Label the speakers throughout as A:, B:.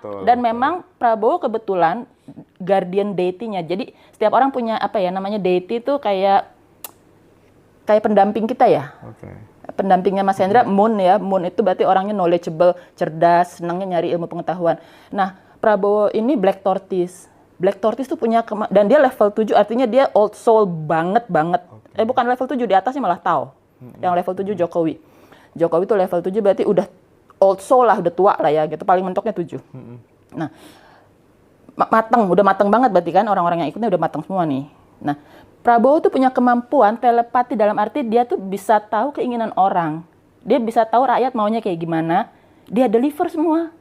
A: Betul,
B: Dan
A: betul.
B: memang Prabowo kebetulan guardian deity-nya. Jadi setiap orang punya apa ya namanya deity itu kayak pendamping kita ya.
A: Oke.
B: Pendampingnya Mas Hendra, Moon ya. Moon itu berarti orangnya knowledgeable, cerdas, senangnya nyari ilmu pengetahuan. Nah, Prabowo ini Black Tortoise. Black Tortoise tuh punya dan dia level 7 artinya dia old soul banget. Bukan level 7, di atasnya malah Tao. Yang level 7 Jokowi. Jokowi tuh level 7 berarti udah old soul lah, udah tua lah ya gitu. Paling mentoknya 7. Nah, udah matang banget berarti kan orang-orang yang ikutnya udah matang semua nih. Nah, Prabowo tuh punya kemampuan telepati dalam arti dia tuh bisa tahu keinginan orang. Dia bisa tahu rakyat maunya kayak gimana. Dia deliver semua.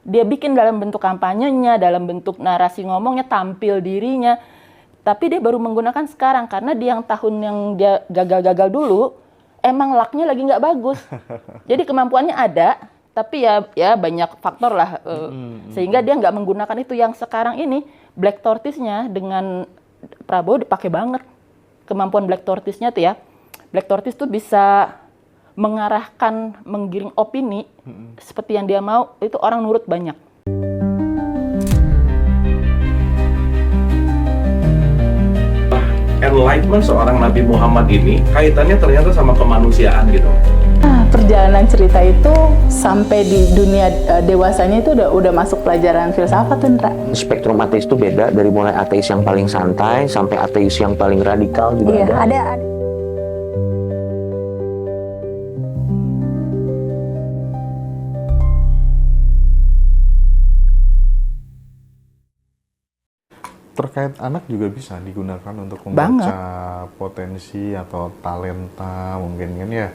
B: Dia bikin dalam bentuk kampanyenya, dalam bentuk narasi ngomongnya, tampil dirinya. Tapi dia baru menggunakan sekarang karena di yang tahun yang dia gagal-gagal dulu, emang lucknya lagi nggak bagus. Jadi kemampuannya ada, tapi ya banyak faktor lah. Sehingga dia nggak menggunakan itu. Yang sekarang ini, Black Tortoise-nya dengan Prabowo dipakai banget. Kemampuan Black Tortoise-nya tuh ya. Black Tortoise tuh bisa mengarahkan, menggiring opini seperti yang dia mau, itu orang nurut banyak.
C: Enlightenment seorang Nabi Muhammad ini kaitannya ternyata sama kemanusiaan gitu.
D: Perjalanan cerita itu sampai di dunia dewasanya itu udah masuk pelajaran filsafat tuh, Ndra.
E: Spektrum ateis itu beda, dari mulai ateis yang paling santai sampai ateis yang paling radikal juga
D: Iya, ada.
A: Terkait anak juga bisa digunakan untuk membaca potensi atau talenta mungkin kan ya.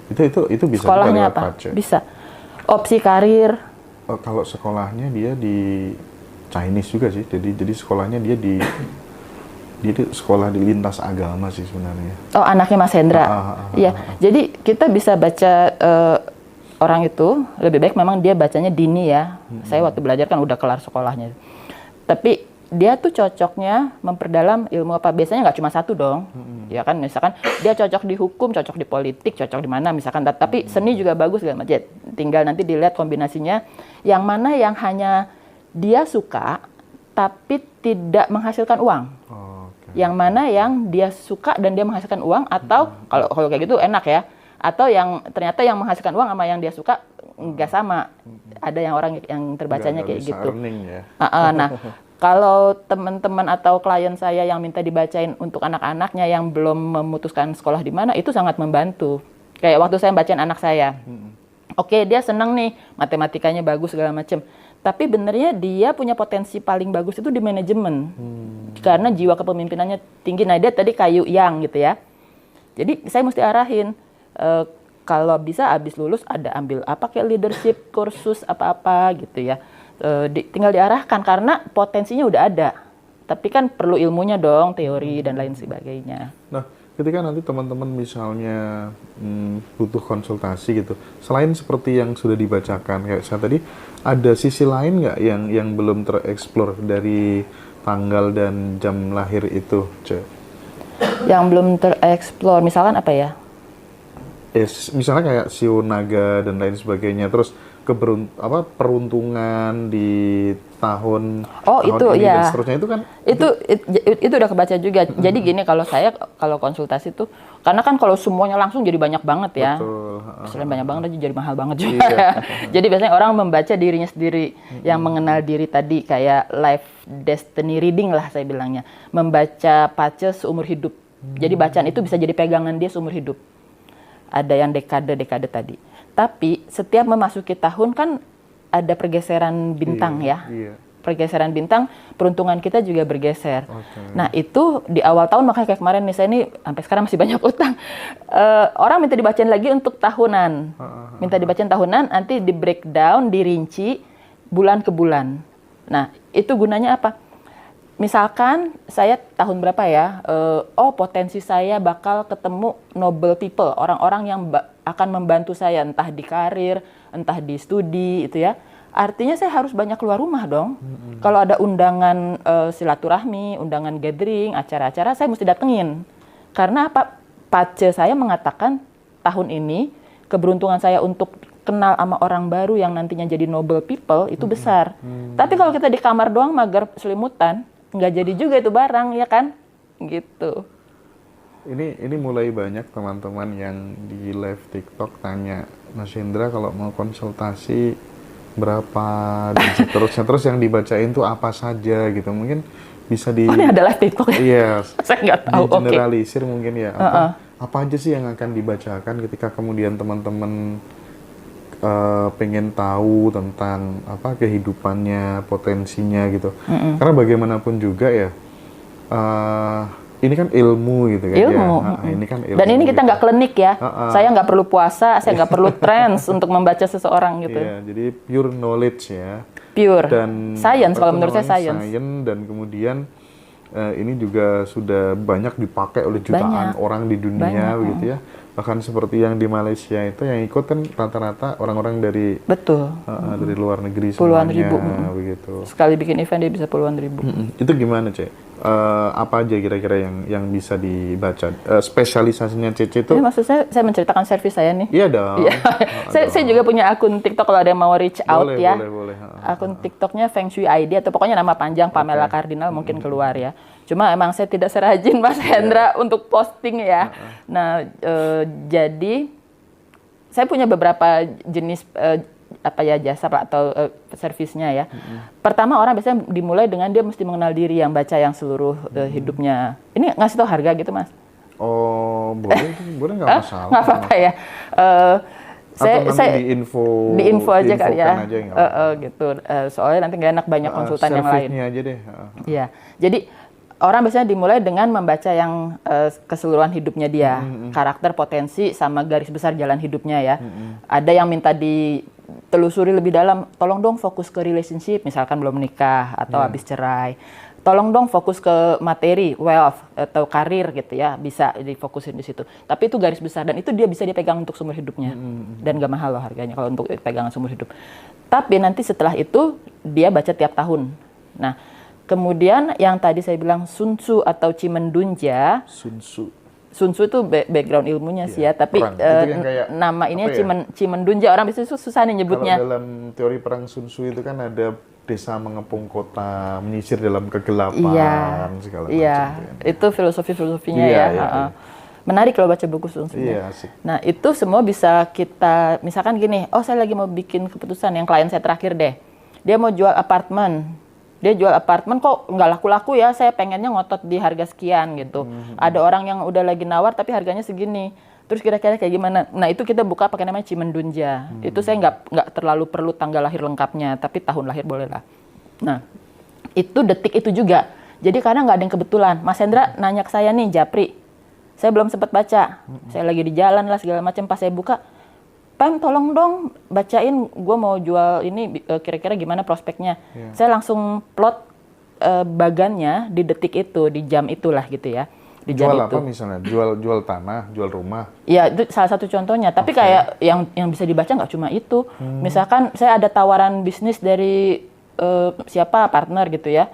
A: Itu bisa juga
B: Sekolahnya
A: lewat
B: apa?
A: baca.
B: Bisa. Opsi karir.
A: Kalau sekolahnya dia di Chinese juga sih. Jadi sekolahnya dia di sekolah di lintas agama sih sebenarnya.
B: Oh, anaknya Mas Hendra. Iya. Jadi kita bisa baca orang itu lebih baik memang dia bacanya dini ya. Saya waktu belajar kan udah kelar sekolahnya. Tapi dia tuh cocoknya memperdalam ilmu apa, biasanya nggak cuma satu dong, ya kan, misalkan dia cocok di hukum, cocok di politik, cocok di mana misalkan, tapi seni juga bagus segala macam, tinggal nanti dilihat kombinasinya, yang mana yang hanya dia suka tapi tidak menghasilkan uang, yang mana yang dia suka dan dia menghasilkan uang, atau kalau kayak gitu enak ya, atau yang ternyata yang menghasilkan uang sama yang dia suka nggak sama, ada yang orang yang terbacanya kayak gitu.
A: Ya.
B: Nah, kalau teman-teman atau klien saya yang minta dibacain untuk anak-anaknya yang belum memutuskan sekolah di mana, itu sangat membantu. Kayak waktu saya bacain anak saya, oke, dia senang nih, matematikanya bagus segala macem. Tapi benernya dia punya potensi paling bagus itu di manajemen, karena jiwa kepemimpinannya tinggi. Nah, dia tadi kayu yang gitu ya. Jadi saya mesti arahin, kalau bisa abis lulus ada ambil apa kayak leadership, kursus apa-apa gitu ya. Tinggal diarahkan karena potensinya udah ada, tapi kan perlu ilmunya dong, teori dan lain sebagainya.
A: Nah, ketika nanti teman-teman misalnya butuh konsultasi gitu, selain seperti yang sudah dibacakan kayak saya tadi, ada sisi lain nggak yang belum tereksplor dari tanggal dan jam lahir itu, Ce?
B: Yang belum tereksplor, misalkan apa ya?
A: Misalnya kayak shio naga dan lain sebagainya, terus peruntungan di tahun
B: itu
A: ini
B: ya.
A: dan seterusnya itu kan
B: itu udah kebaca juga. Jadi gini, kalau konsultasi tuh, karena kan kalau semuanya langsung jadi banyak banget ya.
A: Betul.
B: Selain banyak banget jadi mahal banget juga. Iya. Jadi biasanya orang membaca dirinya sendiri, yang mengenal diri tadi, kayak life destiny reading lah saya bilangnya. Membaca pace seumur hidup. Jadi bacaan itu bisa jadi pegangan dia seumur hidup. Ada yang dekade tadi. Tapi setiap memasuki tahun kan ada pergeseran bintang ya.
A: Iya.
B: Pergeseran bintang, peruntungan kita juga bergeser. Nah itu di awal tahun, makanya kayak kemarin nih, saya ini sampai sekarang masih banyak utang. Orang minta dibacain lagi untuk tahunan. Minta dibacain tahunan, nanti di breakdown, dirinci bulan ke bulan. Nah itu gunanya apa? Misalkan saya tahun berapa ya, potensi saya bakal ketemu noble people, orang-orang yang akan membantu saya, entah di karir, entah di studi, itu ya. Artinya saya harus banyak keluar rumah dong. Kalau ada undangan silaturahmi, undangan gathering, acara-acara, saya mesti datengin. Karena apa? Pace saya mengatakan tahun ini, keberuntungan saya untuk kenal sama orang baru yang nantinya jadi noble people itu besar. Tapi kalau kita di kamar doang mager selimutan, nggak jadi juga itu barang, ya kan? Gitu.
A: Ini mulai banyak teman-teman yang di live TikTok tanya, Mas Hendra kalau mau konsultasi berapa digit terus yang dibacain tuh apa saja gitu. Mungkin bisa di
B: Oh, ini ada live TikTok ya?
A: Iya.
B: Saya nggak tahu.
A: Di generalisir mungkin ya. Apa aja sih yang akan dibacakan ketika kemudian teman-teman pengen tahu tentang apa kehidupannya, potensinya gitu. Karena bagaimanapun juga ya, ini kan ilmu gitu kan
B: Ilmu.
A: ya. Ini kan ilmu.
B: Dan ini kita nggak
A: gitu.
B: klinik ya. Saya nggak perlu puasa, saya nggak perlu trends untuk membaca seseorang gitu.
A: Iya, jadi pure knowledge ya.
B: Pure.
A: Dan
B: Science,
A: apa
B: kalau
A: tuh
B: menurut saya
A: namanya,
B: science.
A: Dan kemudian ini juga sudah banyak dipakai oleh jutaan
B: Banyak.
A: orang di dunia
B: Banyak.
A: begitu ya. Bahkan seperti yang di Malaysia itu yang ikut kan rata-rata orang-orang dari
B: Betul.
A: dari luar negeri
B: Puluhan
A: semuanya
B: ribu.
A: begitu.
B: Sekali bikin event dia bisa puluhan ribu.
A: Itu gimana, Cek? Apa aja kira-kira yang bisa dibaca? Spesialisasinya Cece itu?
B: Jadi maksud saya menceritakan servis saya nih.
A: Iya dong.
B: Iya. saya juga punya akun TikTok kalau ada yang mau reach out
A: Boleh,
B: ya.
A: boleh.
B: Akun TikToknya Feng Shui ID atau pokoknya nama panjang Pamela Cardinal mungkin keluar ya. Cuma emang saya tidak serajin Mas Hendra untuk posting ya. Nah, jadi saya punya beberapa jenis jasa atau servisnya ya. Pertama orang biasanya dimulai dengan dia mesti mengenal diri yang baca yang seluruh hidupnya. Ini ngasih tahu harga gitu Mas?
A: Oh, boleh nggak masalah.
B: Nggak apa-apa ya.
A: Atau nanti di info
B: aja kali ya.
A: aja, nggak apa-apa.
B: Gitu. Soalnya nanti nggak enak banyak konsultan yang lain.
A: Servisnya aja deh.
B: Iya. Jadi orang biasanya dimulai dengan membaca yang keseluruhan hidupnya dia, karakter, potensi, sama garis besar jalan hidupnya ya. Ada yang minta ditelusuri lebih dalam, tolong dong fokus ke relationship, misalkan belum nikah atau habis cerai. Tolong dong fokus ke materi, wealth, atau karir gitu ya, bisa difokusin di situ. Tapi itu garis besar, dan itu dia bisa dipegang untuk seumur hidupnya. Dan gak mahal loh harganya kalau untuk pegangan seumur hidup. Tapi nanti setelah itu, dia baca tiap tahun. Nah, kemudian yang tadi saya bilang Sun Tzu atau Chimendunja.
A: Sun Tzu.
B: Sun Tzu itu background ilmunya sih ya, tapi
A: perang. Itu yang kayak,
B: nama ininya
A: apa ya?
B: Chimendunja. Orang biasanya susah nih nyebutnya.
A: Kalau dalam teori perang Sun Tzu itu kan ada desa mengepung kota, menyisir dalam kegelapan, segala macam.
B: Iya, itu filosofinya
A: Iya,
B: ya.
A: iya.
B: Menarik kalau baca buku Sun Tzu.
A: Iya, asik.
B: Nah, itu semua bisa kita, misalkan gini, oh saya lagi mau bikin keputusan, yang klien saya terakhir deh. Dia mau jual apartemen. Dia jual apartemen kok nggak laku-laku ya, saya pengennya ngotot di harga sekian gitu. Ada orang yang udah lagi nawar tapi harganya segini. Terus kira-kira kayak gimana? Nah, itu kita buka pakai namanya Chimendunja. Itu saya nggak terlalu perlu tanggal lahir lengkapnya, tapi tahun lahir boleh lah. Nah, itu detik itu juga. Jadi kadang nggak ada yang kebetulan. Mas Hendra nanya ke saya nih, Japri. Saya belum sempat baca. Saya lagi di jalan lah segala macam. Pas saya buka, Pam tolong dong bacain, gue mau jual ini kira-kira gimana prospeknya. Saya langsung plot bagannya di detik itu, di jam itulah gitu ya. Di jam
A: Jual
B: itu.
A: apa misalnya? Jual tanah, jual rumah.
B: Ya, itu salah satu contohnya. Tapi kayak yang bisa dibaca nggak cuma itu. Misalkan saya ada tawaran bisnis dari siapa partner gitu ya.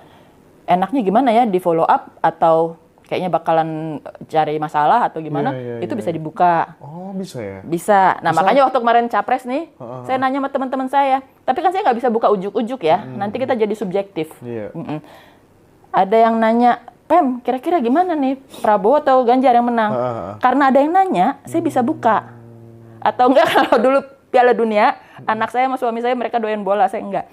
B: Enaknya gimana ya, di follow up atau kayaknya bakalan cari masalah atau gimana, itu bisa dibuka.
A: Oh, bisa ya?
B: Bisa. Nah, makanya waktu kemarin capres nih, saya nanya sama teman-teman saya. Tapi kan saya nggak bisa buka ujuk-ujuk ya. Nanti kita jadi subjektif.
A: Iya.
B: Ada yang nanya, Pem, kira-kira gimana nih Prabowo atau Ganjar yang menang? Karena ada yang nanya, saya bisa buka. Atau enggak, kalau dulu Piala Dunia, anak saya sama suami saya mereka doyan bola, saya enggak.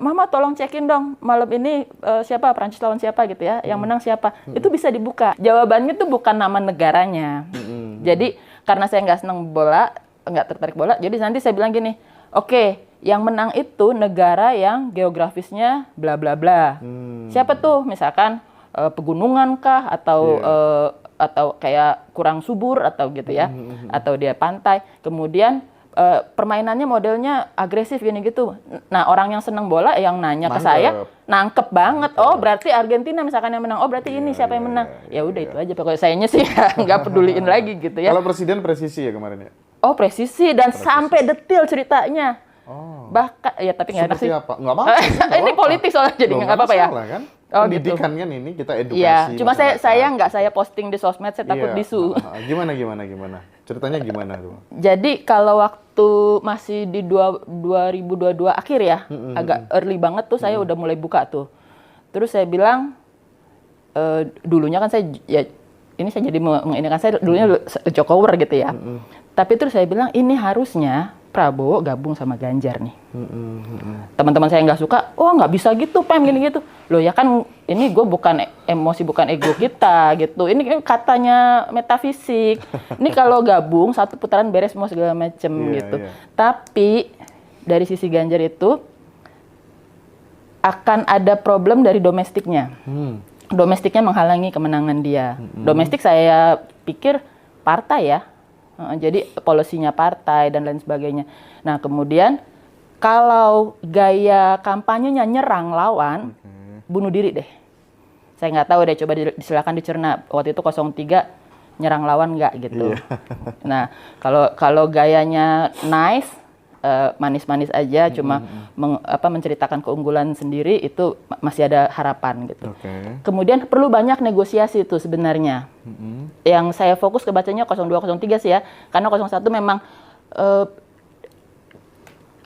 B: Mama tolong cekin dong malam ini siapa Prancis lawan siapa gitu ya, yang menang siapa, itu bisa dibuka. Jawabannya tuh bukan nama negaranya. Jadi karena saya nggak seneng bola, nggak tertarik bola, jadi nanti saya bilang gini, oke, yang menang itu negara yang geografisnya bla bla bla. Siapa tuh? Misalkan pegunungan kah atau kayak kurang subur atau gitu ya, atau dia pantai. Kemudian permainannya modelnya agresif gini gitu. Nah, orang yang senang bola yang nanya ke saya nangkep banget. Oh, berarti Argentina misalkan yang menang. Oh, berarti ini siapa yang menang? Ya udah itu aja. Pokoknya sayanya sih nggak peduliin lagi gitu ya.
A: Kalau presiden presisi ya kemarin ya?
B: Oh, presisi dan sampai detil ceritanya.
A: Oh.
B: Bahkan ya tapi nggak enak
A: Seperti
B: sih.
A: apa? Nggak apa-apa.
B: Ini politik soalnya jadi nggak apa-apa ya.
A: Kan?
B: Oh,
A: pendidikan kan ini kita edukasi.
B: Iya, cuma
A: masyarakat.
B: saya nggak saya posting di sosmed, saya takut
A: Iya.
B: disu.
A: Gimana? Ceritanya gimana tuh?
B: Jadi kalau waktu masih di 2022 akhir ya, agak early banget tuh saya udah mulai buka tuh. Terus saya bilang, dulunya kan saya, ya ini saya jadi menginikan saya dulunya Jokower gitu ya. Tapi terus saya bilang ini harusnya Prabowo gabung sama Ganjar nih. Teman-teman saya nggak suka, oh nggak bisa gitu, Pem, gini gitu. Loh ya kan ini gue bukan emosi, bukan ego kita gitu. Ini kan katanya metafisik. Ini kalau gabung satu putaran beres semua segala macem gitu. Tapi dari sisi Ganjar itu akan ada problem dari domestiknya. Domestiknya menghalangi kemenangan dia. Domestik saya pikir partai ya. Jadi polisinya partai dan lain sebagainya. Nah kemudian kalau gaya kampanyenya nyerang lawan, bunuh diri deh. Saya nggak tahu deh, coba silakan dicerna. Waktu itu 03 nyerang lawan nggak gitu. Nah kalau gayanya nice, manis-manis aja, cuma menceritakan keunggulan sendiri, itu masih ada harapan gitu. Kemudian perlu banyak negosiasi itu sebenarnya. Yang saya fokus kebacanya 02, 03 sih ya, karena 01 memang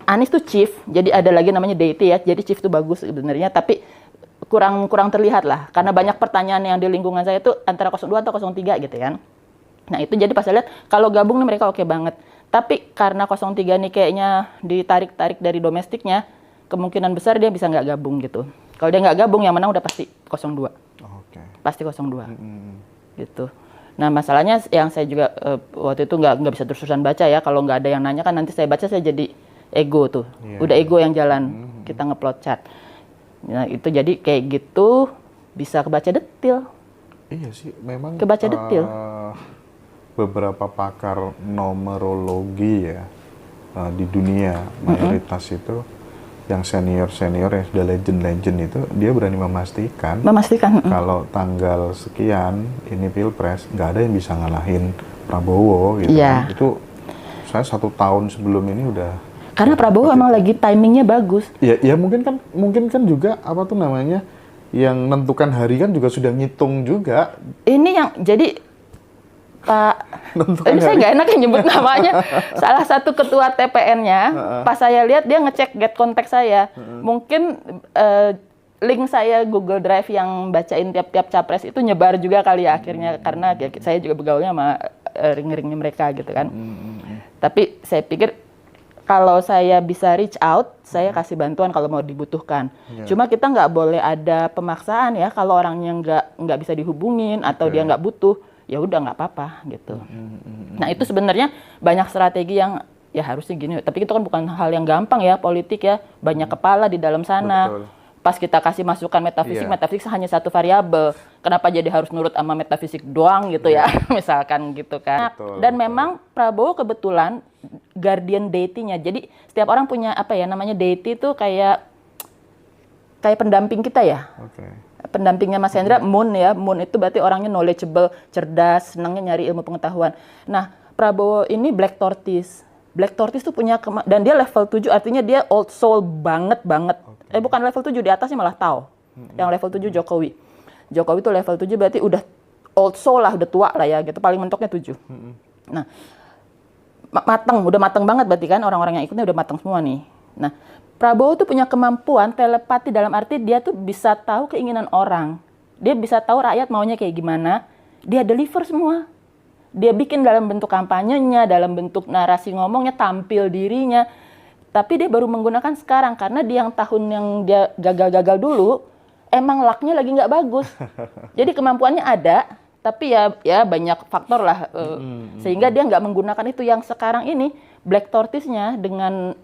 B: Anies tuh chief, jadi ada lagi namanya deity ya, jadi chief tuh bagus sebenarnya, tapi kurang terlihat lah, karena banyak pertanyaan yang di lingkungan saya tuh antara 02 atau 03 gitu kan. Nah itu jadi pas saya lihat, kalau gabung nih mereka oke banget. Tapi karena 03 nih kayaknya ditarik-tarik dari domestiknya, kemungkinan besar dia bisa nggak gabung gitu. Kalau dia nggak gabung, yang menang udah pasti 02. Pasti 02. Gitu. Nah masalahnya yang saya juga waktu itu nggak bisa terus-terusan baca ya. Kalau nggak ada yang nanya kan nanti saya baca saya jadi ego tuh. Udah ego yang jalan, kita ngeplot chart. Nah itu jadi kayak gitu bisa kebaca detil.
A: Iya sih, memang
B: Kebaca detil.
A: Beberapa pakar numerologi ya di dunia mayoritas itu yang senior yang sudah legend itu dia berani memastikan kalau tanggal sekian ini pilpres nggak ada yang bisa ngalahin Prabowo gitu kan. Itu saya 1 tahun sebelum ini udah,
B: karena Prabowo emang lagi timingnya bagus.
A: Ya mungkin kan juga apa tuh namanya yang menentukan hari kan juga sudah ngitung juga.
B: Ini yang jadi Pak, ini saya nggak enak ya nyebut namanya. Salah satu ketua TPN-nya, pas saya lihat dia ngecek get kontak saya. Mungkin link saya Google Drive yang bacain tiap-tiap capres itu nyebar juga kali ya akhirnya, karena ya, saya juga bergaulnya sama ring-ringnya mereka gitu kan. Tapi saya pikir kalau saya bisa reach out, saya kasih bantuan kalau mau dibutuhkan. Cuma kita nggak boleh ada pemaksaan ya, kalau orangnya nggak bisa dihubungin atau dia nggak butuh, ya udah nggak apa-apa gitu. Nah itu sebenarnya banyak strategi yang ya harusnya gini, tapi itu kan bukan hal yang gampang ya, politik ya, banyak kepala di dalam sana. Pas kita kasih masukan metafisik, metafisik hanya satu variabel, kenapa jadi harus nurut sama metafisik doang gitu ya, misalkan gitu kan. Dan memang Prabowo kebetulan guardian deity-nya, jadi setiap orang punya apa ya namanya deity itu kayak pendamping kita ya. Pendampingnya Mas Hendra, Moon ya. Moon itu berarti orangnya knowledgeable, cerdas, senangnya nyari ilmu pengetahuan. Nah, Prabowo ini Black Tortoise. Black Tortoise tuh punya, dan dia level 7, artinya dia old soul banget. Bukan level 7, di atasnya malah Tao. Yang level 7 Jokowi. Jokowi tuh level 7 berarti udah old soul lah, udah tua lah ya gitu. Paling mentoknya 7. Nah, udah mateng banget berarti kan, orang-orang yang ikutnya udah mateng semua nih. Nah, Prabowo tuh punya kemampuan telepati, dalam arti dia tuh bisa tahu keinginan orang. Dia bisa tahu rakyat maunya kayak gimana. Dia deliver semua. Dia bikin dalam bentuk kampanyenya, dalam bentuk narasi ngomongnya, tampil dirinya. Tapi dia baru menggunakan sekarang, karena di yang tahun yang dia gagal-gagal dulu, emang lucknya lagi nggak bagus. Jadi kemampuannya ada, tapi ya banyak faktor lah. Sehingga dia nggak menggunakan itu. Yang sekarang ini, Black Tortoise-nya dengan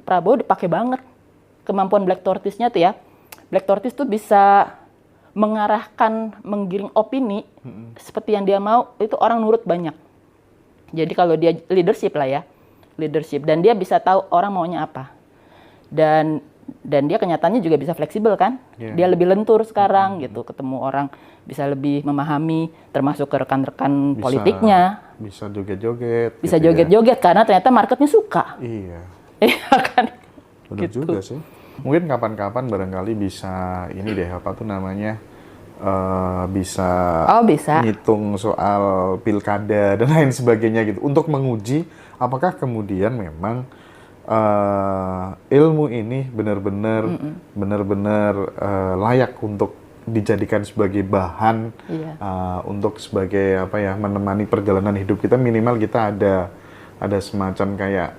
B: Prabowo dipakai banget. Kemampuan Black Tortoise-nya tuh ya. Black Tortoise tuh bisa mengarahkan, menggiring opini seperti yang dia mau, itu orang nurut banyak. Jadi kalau dia leadership lah ya. Leadership. Dan dia bisa tahu orang maunya apa. Dan dia kenyataannya juga bisa fleksibel kan. Dia lebih lentur sekarang gitu. Ketemu orang bisa lebih memahami, termasuk ke rekan-rekan politiknya.
A: Bisa joget-joget.
B: Bisa
A: gitu
B: joget-joget karena ternyata marketnya suka.
A: Iya.
B: Iya kan?
A: Benar
B: gitu.
A: juga sih. Mungkin kapan-kapan barangkali bisa ini deh, apa tuh namanya, bisa
B: Oh, bisa.
A: ngitung soal pilkada dan lain sebagainya gitu, untuk menguji apakah kemudian memang ilmu ini benar-benar layak untuk dijadikan sebagai bahan
B: Iya.
A: untuk sebagai apa ya, menemani perjalanan hidup kita. Minimal kita ada semacam kayak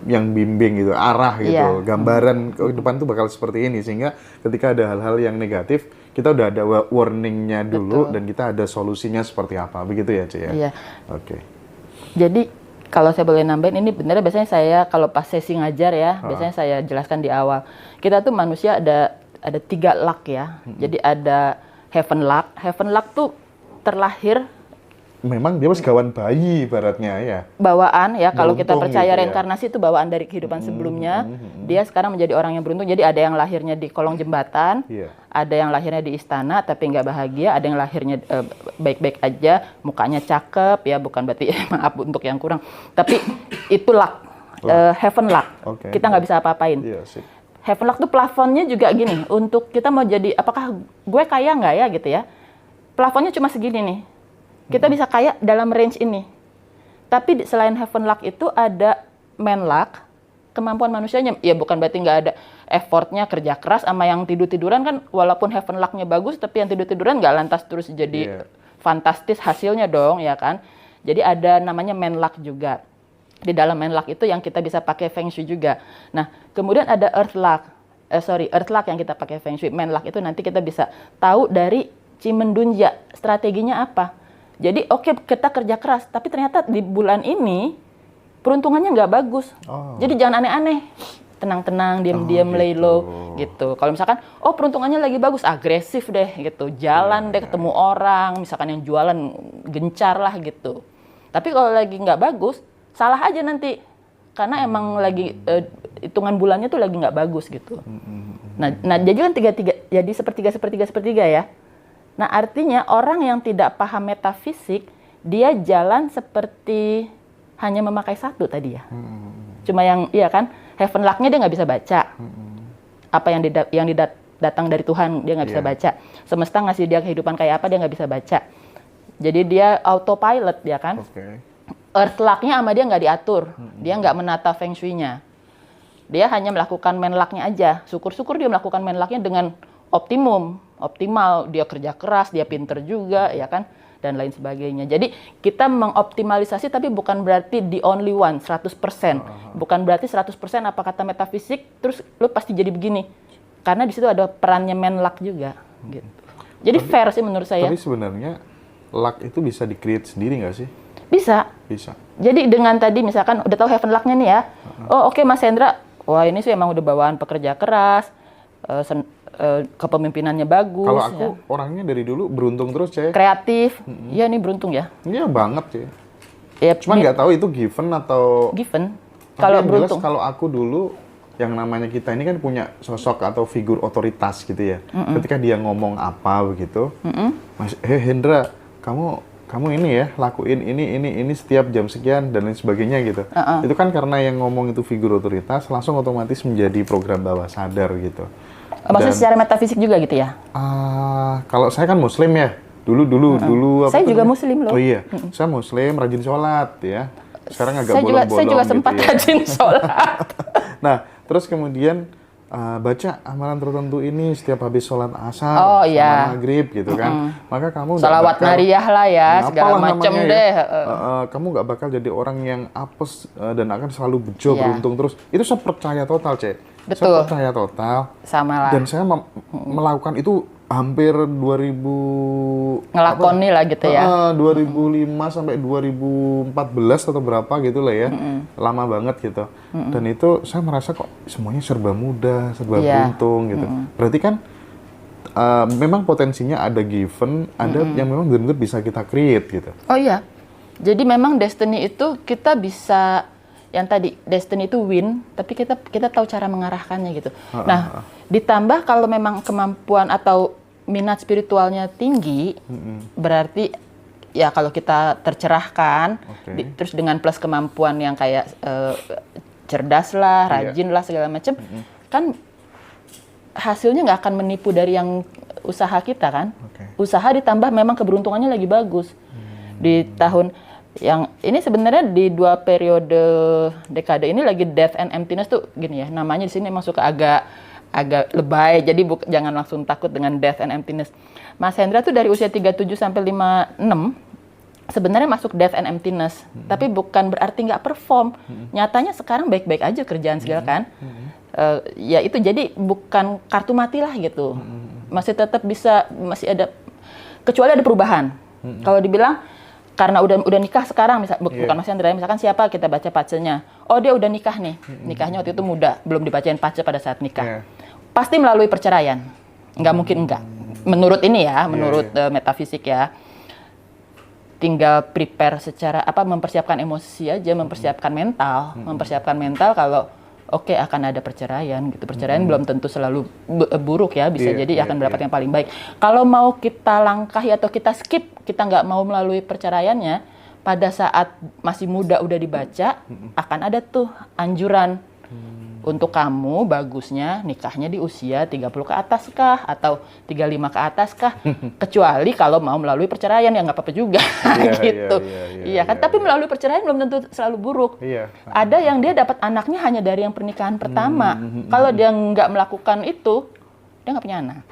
A: yang bimbing gitu, arah gitu,
B: Iya.
A: gambaran ke depan tuh bakal seperti ini, sehingga ketika ada hal-hal yang negatif kita udah ada warningnya dulu.
B: Betul.
A: Dan kita ada solusinya seperti apa, begitu ya, Ci ya?
B: Iya.
A: Oke.
B: Jadi kalau saya boleh nambahin, ini benar biasanya saya kalau pas sesi ngajar ya, biasanya saya jelaskan di awal. Kita tuh manusia ada 3 luck ya. Jadi ada heaven luck. Heaven luck tuh terlahir
A: Memang dia segawan bayi ibaratnya ya.
B: bawaan ya, kalau kita
A: Beruntung
B: percaya
A: gitu ya.
B: reinkarnasi itu bawaan dari kehidupan sebelumnya. Dia sekarang menjadi orang yang beruntung. Jadi ada yang lahirnya di kolong jembatan,
A: Iya.
B: ada yang lahirnya di istana tapi nggak bahagia, ada yang lahirnya baik-baik aja, mukanya cakep ya, bukan berarti maaf untuk yang kurang, tapi itu luck, heaven luck.
A: Oke.
B: Kita nggak bisa apa-apain.
A: Iya sih.
B: Heaven luck tuh plafonnya juga gini, untuk kita mau jadi, apakah gue kaya nggak ya gitu ya. Plafonnya cuma segini nih. Kita bisa kaya dalam range ini. Tapi selain heaven luck itu ada man luck, kemampuan manusianya. Ya bukan berarti nggak ada effortnya, kerja keras, sama yang tidur-tiduran kan walaupun heaven luck-nya bagus, tapi yang tidur-tiduran nggak lantas terus jadi fantastis hasilnya dong, ya kan. Jadi ada namanya man luck juga. Di dalam man luck itu yang kita bisa pakai feng shui juga. Nah, kemudian ada earth luck. Earth luck yang kita pakai feng shui. Man luck itu nanti kita bisa tahu dari Cimendunja, strateginya apa. Jadi oke, kita kerja keras, tapi ternyata di bulan ini peruntungannya nggak bagus. Jadi jangan aneh-aneh. Tenang-tenang, diam-diam, lay low gitu. Kalau misalkan, peruntungannya lagi bagus, agresif deh gitu. Jalan deh ketemu orang, misalkan yang jualan gencar lah gitu. Tapi kalau lagi nggak bagus, salah aja nanti. Karena emang lagi hitungan bulannya tuh lagi nggak bagus gitu. Nah jadi kan jadi sepertiga ya. Nah artinya orang yang tidak paham metafisik, dia jalan seperti hanya memakai satu tadi ya. Cuma yang, iya kan, heaven luck-nya dia nggak bisa baca. Apa yang datang dari Tuhan dia nggak bisa baca. Semesta ngasih dia kehidupan kayak apa dia nggak bisa baca. Jadi dia autopilot ya kan. Earth luck-nya sama dia nggak diatur. Dia nggak menata feng shui-nya. Dia hanya melakukan man luck-nya aja. Syukur-syukur dia melakukan man luck-nya dengan optimal, dia kerja keras, dia pinter juga, ya kan, dan lain sebagainya. Jadi kita mengoptimalisasi, tapi bukan berarti the only one, 100%. Bukan berarti 100% apa kata metafisik, terus lu pasti jadi begini. Karena di situ ada perannya man luck juga. Gitu. Jadi fair sih menurut saya.
A: Tapi sebenarnya luck itu bisa di-create sendiri nggak sih?
B: Bisa. Jadi dengan tadi misalkan udah tahu heaven luck-nya nih ya, oke, Mas Hendra, wah ini sih emang udah bawaan pekerja keras, kepemimpinannya bagus.
A: Kalau aku orangnya dari dulu beruntung terus, Cek.
B: Kreatif, iya nih beruntung ya.
A: Iya banget, Cek.
B: Ya,
A: Cuma nggak tahu itu given atau...
B: Given.
A: Tapi
B: Kalau
A: yang jelas
B: beruntung.
A: kalau aku dulu, yang namanya kita ini kan punya sosok atau figur otoritas gitu ya. Ketika dia ngomong apa begitu, Mas, Hendra, kamu ini ya, lakuin ini setiap jam sekian dan lain sebagainya gitu. Itu kan karena yang ngomong itu figur otoritas, langsung otomatis menjadi program bawah sadar gitu.
B: Maksudnya secara metafisik juga gitu ya?
A: Kalau saya kan Muslim ya, dulu apa
B: Saya
A: tuh
B: juga
A: namanya?
B: Muslim loh.
A: Oh iya, saya Muslim, rajin sholat ya. Sekarang agak
B: Saya
A: bolong-bolong
B: juga
A: gitu
B: sempat
A: ya.
B: rajin sholat.
A: Nah, terus kemudian baca amalan tertentu ini setiap habis sholat asar,
B: Oh,
A: sama
B: iya.
A: maghrib gitu kan. Maka kamu nggak
B: Salawat
A: bakal-
B: Nariyah lah ya, segala
A: apalah
B: macem
A: namanya
B: deh.
A: Kamu nggak bakal jadi orang yang apes dan akan selalu bejo,
B: Iya.
A: beruntung terus. Itu saya percaya total, Cek. Saya
B: Betul.
A: percaya total.
B: Sama lah.
A: Dan saya melakukan itu hampir 2000
B: Ngelakoni lah gitu ya.
A: 2005 sampai 2014 atau berapa gitu lah ya. Lama banget gitu. Dan itu saya merasa kok semuanya serba mudah, serba
B: Iya.
A: beruntung gitu. Berarti kan memang potensinya ada given, ada yang memang benar-benar bisa kita create gitu.
B: Oh iya. Jadi memang destiny itu kita bisa, yang tadi destiny itu win, tapi kita tahu cara mengarahkannya gitu. Nah, ditambah kalau memang kemampuan atau minat spiritualnya tinggi, berarti ya kalau kita tercerahkan, terus dengan plus kemampuan yang kayak cerdas lah, rajin lah segala macam, kan hasilnya nggak akan menipu dari yang usaha kita kan. usaha ditambah memang keberuntungannya lagi bagus. Di tahun yang ini sebenarnya di 2 periode dekade ini lagi death and emptiness tuh gini ya, namanya di sini emang suka agak lebay, jadi jangan langsung takut dengan death and emptiness. Mas Hendra tuh dari usia 37 sampai 56 sebenarnya masuk death and emptiness, tapi bukan berarti nggak perform. Nyatanya sekarang baik-baik aja kerjaan segala kan. Ya itu jadi bukan kartu mati lah gitu. Masih tetap bisa, masih ada, kecuali ada perubahan. Kalau dibilang karena udah nikah sekarang, bukan Mas Hendra, misalkan siapa kita baca pacenya, oh dia udah nikah nih, nikahnya waktu itu muda, belum dibacain pace pada saat nikah, pasti melalui perceraian, nggak mungkin enggak, menurut ini ya, menurut metafisik ya, tinggal prepare secara mempersiapkan emosi aja, mempersiapkan mental kalau oke, akan ada perceraian gitu. Perceraian belum tentu selalu buruk ya, bisa jadi akan mendapat yang paling baik. Kalau mau kita langkahi atau kita skip, kita nggak mau melalui perceraiannya, pada saat masih muda udah dibaca, akan ada tuh anjuran. Untuk kamu bagusnya nikahnya di usia 30 ke atas kah? Atau 35 ke atas kah? Kecuali kalau mau melalui perceraian, ya nggak apa-apa juga. Gitu. Iya kan? Tapi melalui perceraian belum tentu selalu buruk. Ada yang dia dapat anaknya hanya dari yang pernikahan pertama. Kalau dia nggak melakukan itu, dia nggak punya anak.